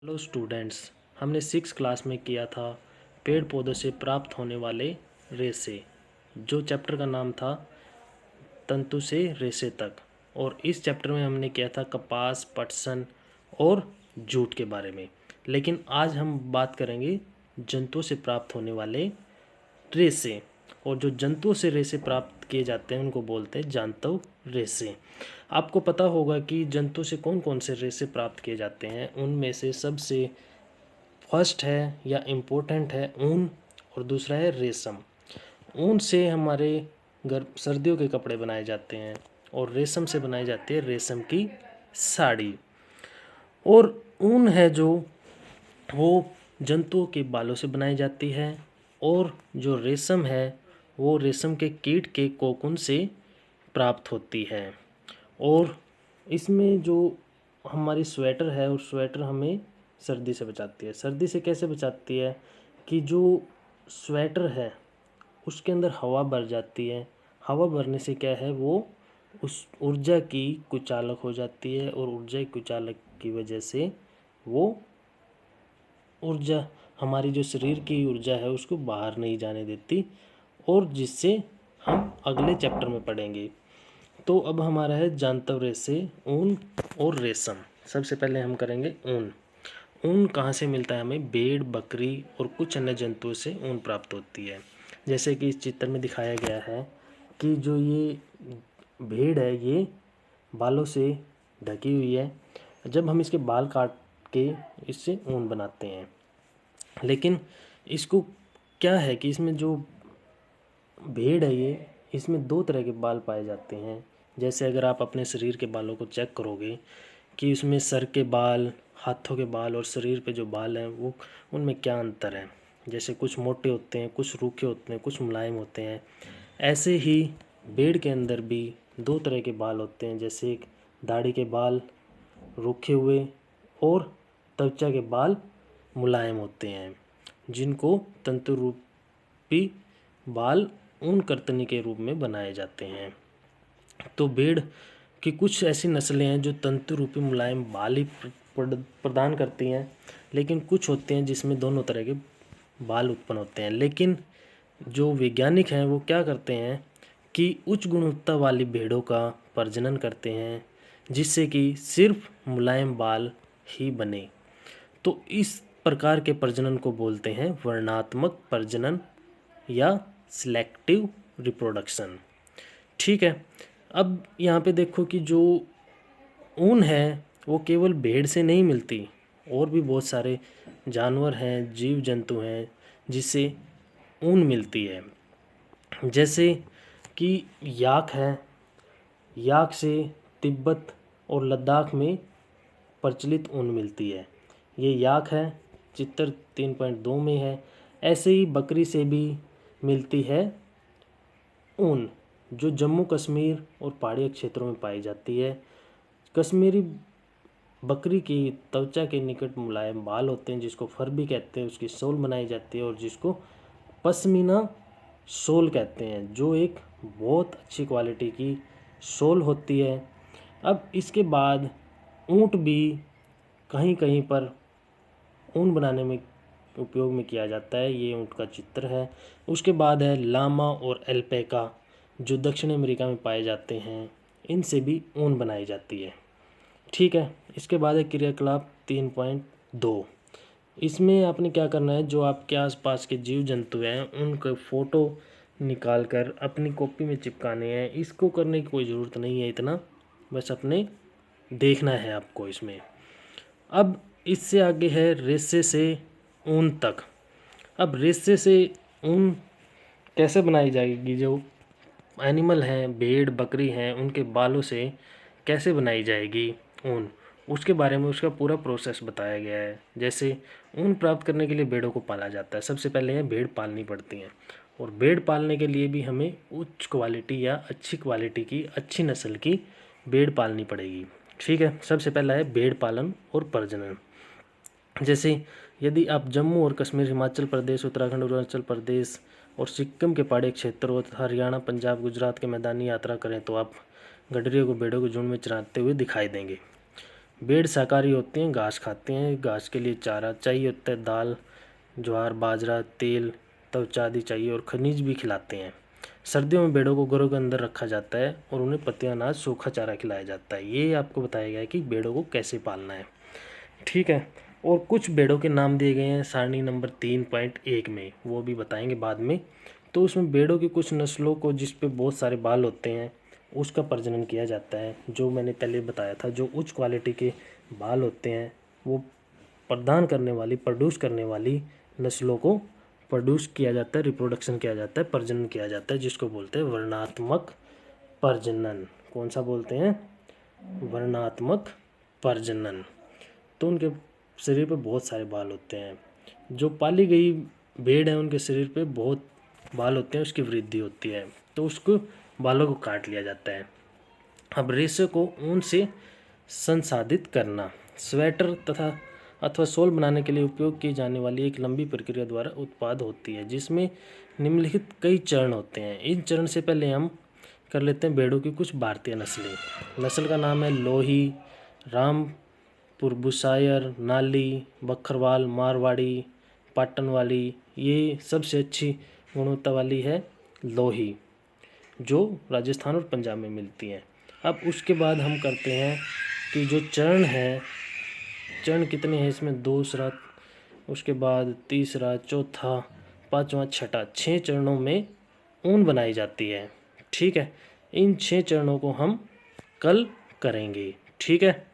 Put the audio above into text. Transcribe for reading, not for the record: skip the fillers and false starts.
Hello students, हमने six class में किया था पेड़ पौधों से प्राप्त होने वाले रेशे। जो चैप्टर का नाम था तंतु से रेशे तक। और इस चैप्टर में हमने किया था कपास, पटसन और जूट के बारे में। लेकिन आज हम बात करेंगे जंतुओं से प्राप्त होने वाले रेशे। और जो जंतुओं से रेशे प्राप्त किए जाते हैं उनको बोलते हैं जांतव रेशे। आपको पता होगा कि जंतु से कौन कौन से रेशे प्राप्त किए जाते हैं। उनमें से सबसे फर्स्ट है या इम्पोर्टेंट है ऊन, और दूसरा है रेशम। ऊन से हमारे सर्दियों के कपड़े बनाए जाते हैं और रेशम से बनाई जाती है रेशम की साड़ी। और ऊन है जो वो जंतुओं के बालों से बनाई जाती है, और जो रेशम है वो रेशम के कीट के कोकून से प्राप्त होती है। और इसमें जो हमारी स्वेटर है, और स्वेटर हमें सर्दी से बचाती है। सर्दी से कैसे बचाती है कि जो स्वेटर है उसके अंदर हवा भर जाती है। हवा भरने से क्या है, वो उस ऊर्जा की कुचालक हो जाती है, और ऊर्जा की कुचालक की वजह से वो ऊर्जा हमारी जो शरीर की ऊर्जा है उसको बाहर नहीं जाने देती, और जिससे हम अगले चैप्टर में पढ़ेंगे। तो अब हमारा है जांतव रेशे, ऊन और रेशम। सबसे पहले हम करेंगे ऊन। ऊन कहाँ से मिलता है हमें? भेड़, बकरी और कुछ अन्य जंतुओं से ऊन प्राप्त होती है। जैसे कि इस चित्र में दिखाया गया है कि जो ये भेड़ है ये बालों से ढकी हुई है। जब हम इसके बाल काट के इससे ऊन बनाते हैं, लेकिन इसको क्या है कि इसमें जो भेड़ है ये, इसमें दो तरह के बाल पाए जाते हैं। जैसे अगर आप अपने शरीर के बालों को चेक करोगे कि उसमें सर के बाल, हाथों के बाल और शरीर पे जो बाल हैं वो उनमें क्या अंतर है। जैसे कुछ मोटे होते हैं, कुछ रूखे होते हैं, कुछ मुलायम होते हैं। ऐसे ही भेड़ के अंदर भी दो तरह के बाल होते हैं। जैसे एक दाढ़ी के बाल रूखे हुए, और त्वचा के बाल मुलायम होते हैं, जिनको तंतुरूपी बाल ऊन कर्तनी के रूप में बनाए जाते हैं। तो भेड़ की कुछ ऐसी नस्लें हैं जो तंतु रूपी मुलायम बाल ही प्रदान करती हैं, लेकिन कुछ होते हैं जिसमें दोनों तरह के बाल उत्पन्न होते हैं। लेकिन जो वैज्ञानिक हैं वो क्या करते हैं कि उच्च गुणवत्ता वाली भेड़ों का प्रजनन करते हैं, जिससे कि सिर्फ मुलायम बाल ही बने। तो इस प्रकार के प्रजनन को बोलते हैं वर्णात्मक प्रजनन या सिलेक्टिव रिप्रोडक्शन। ठीक है। अब यहाँ पे देखो कि जो ऊन है वो केवल भेड़ से नहीं मिलती, और भी बहुत सारे जानवर हैं, जीव जंतु हैं जिससे ऊन मिलती है। जैसे कि याक है। याक से तिब्बत और लद्दाख में प्रचलित ऊन मिलती है। ये याक है, चित्र 3.2 में है। ऐसे ही बकरी से भी मिलती है ऊन, जो जम्मू कश्मीर और पहाड़ी क्षेत्रों में पाई जाती है। कश्मीरी बकरी की त्वचा के निकट मुलायम बाल होते हैं, जिसको फर भी कहते हैं। उसकी सोल बनाई जाती है और जिसको पश्मीना सोल कहते हैं, जो एक बहुत अच्छी क्वालिटी की सोल होती है। अब इसके बाद ऊँट भी कहीं कहीं पर ऊन बनाने में उपयोग में किया जाता है। ये ऊँट का चित्र है। उसके बाद है लामा और एल्पैका, जो दक्षिण अमेरिका में पाए जाते हैं। इनसे भी ऊन बनाई जाती है। ठीक है। इसके बाद है क्रियाकलाप 3.2। इसमें आपने क्या करना है, जो आपके आसपास के जीव जंतु हैं उनके फ़ोटो निकाल कर अपनी कॉपी में चिपकाने हैं। इसको करने की कोई ज़रूरत नहीं है इतना, बस अपने देखना है आपको इसमें। अब इससे आगे है रेशे से ऊन तक। अब रेशे से ऊन कैसे बनाई जाएगी? जो एनिमल हैं, भेड़ बकरी हैं, उनके बालों से कैसे बनाई जाएगी ऊन, उसके बारे में उसका पूरा प्रोसेस बताया गया है। जैसे ऊन प्राप्त करने के लिए भेड़ों को पाला जाता है। सबसे पहले है भेड़ पालनी पड़ती हैं, और भेड़ पालने के लिए भी हमें उच्च क्वालिटी या अच्छी क्वालिटी की, अच्छी नस्ल की भेड़ पालनी पड़ेगी। ठीक है। सबसे पहला है भेड़ पालन और प्रजनन। जैसे यदि आप जम्मू और कश्मीर, हिमाचल प्रदेश, उत्तराखंड, अरुणाचल प्रदेश और सिक्किम के पहाड़ी क्षेत्र और हरियाणा, पंजाब, गुजरात के मैदानी यात्रा करें तो आप गडरियों को, भेड़ों को झुंड में चराते हुए दिखाई देंगे। भेड़ शाकाहारी होते हैं, घास खाते हैं, घास के लिए चारा चाहिए होता है, दाल, ज्वार, बाजरा, तेल, त्वचा आदि चाहिए और खनिज भी खिलाते हैं। सर्दियों में भेड़ों को घरों के अंदर रखा जाता है और उन्हें पत्तियां, अनाज, सूखा चारा खिलाया जाता है। ये आपको बताया गया है कि भेड़ों को कैसे पालना है। ठीक है। और कुछ भेड़ों के नाम दिए गए हैं सारणी नंबर 3.1 में, वो भी बताएंगे बाद में। तो उसमें भेड़ों की कुछ नस्लों को जिस पे बहुत सारे बाल होते हैं उसका प्रजनन किया जाता है। जो मैंने पहले बताया था, जो उच्च क्वालिटी के बाल होते हैं वो प्रदान करने वाली, प्रोड्यूस करने वाली नस्लों को प्रोड्यूस किया जाता है, रिप्रोडक्शन किया जाता है, प्रजनन किया जाता है, जिसको बोलते हैं वर्णात्मक प्रजनन। कौन सा बोलते हैं? वर्णात्मक प्रजनन। तो उनके शरीर पे बहुत सारे बाल होते हैं। जो पाली गई भेड़ है उनके शरीर पे बहुत बाल होते हैं, उसकी वृद्धि होती है, तो उसको बालों को काट लिया जाता है। अब रेशे को ऊन से संसाधित करना स्वेटर तथा अथवा शॉल बनाने के लिए उपयोग की जाने वाली एक लंबी प्रक्रिया द्वारा उत्पाद होती है, जिसमें निम्नलिखित कई चरण होते हैं। इन चरण से पहले हम कर लेते हैं भेड़ों की कुछ भारतीय नस्लें। नस्ल का नाम है लोही, रामपुरबुशायर, नाली, बकरवाल, मारवाड़ी, पाटन वाली। ये सबसे अच्छी गुणवत्ता वाली है लोही, जो राजस्थान और पंजाब में मिलती हैं। अब उसके बाद हम करते हैं कि जो चरण है, चरण कितने हैं इसमें? दूसरा, उसके बाद तीसरा, चौथा, पांचवा, छठा, 6 चरणों में ऊन बनाई जाती है। ठीक है। इन 6 चरणों को हम कल करेंगे। ठीक है।